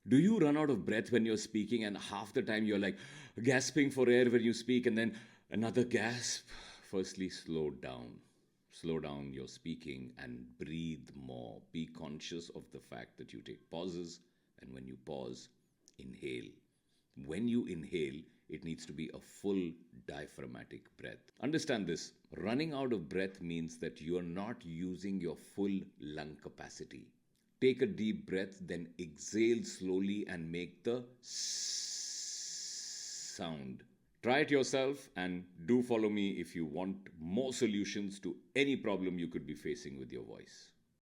Do you run out of breath when you're speaking and half the time you're like gasping for air when you speak and then another gasp? Firstly, slow down. Slow down your speaking and breathe more. Be conscious of the fact that you take pauses, and when you pause, inhale. When you inhale, it needs to be a full diaphragmatic breath. Understand this, running out of breath means that you are not using your full lung capacity. Take a deep breath, then exhale slowly and make the sound. Try it yourself and do follow me if you want more solutions to any problem you could be facing with your voice.